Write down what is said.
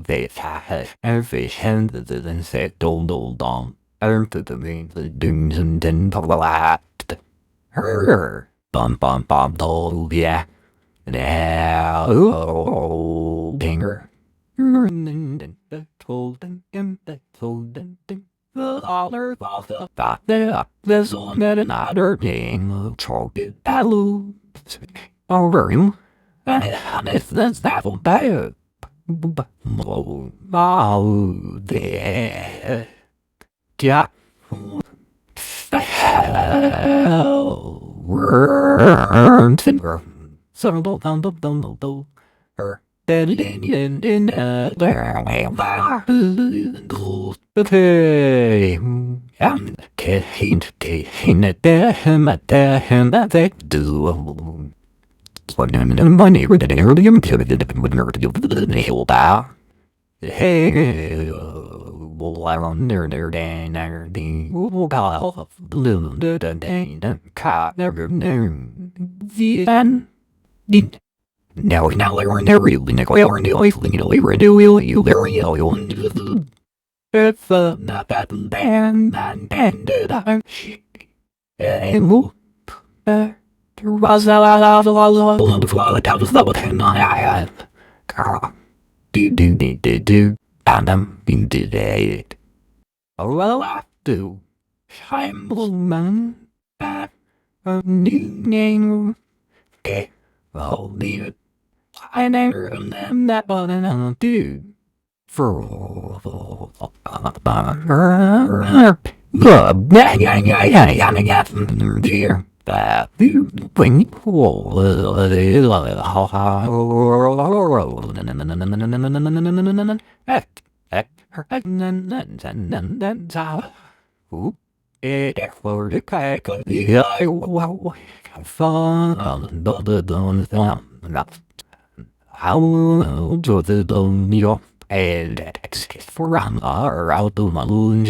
they had every hand and said dong. After the means the dings and then laughed. Her bum told yeah. Now dinger. The told and the told and the other thought that this one had another thing chalky balloons over him. And if that's that one bad. Oh, there. Yeah. Worms and so don't her dead in there. Hey, and keen at that they do. Money with an early with the hill bow. Hey, I wonder there the call balloon the car never the end. Now we're never really or the oil do you very it's not that band and move was the flower down the double ten I do and I'm being delayed. Oh well I do. I'm man a new name. Okay, I'll leave it. I never them that but I'll do. For dear. That when for the crack how to the don't need and for out of my lunge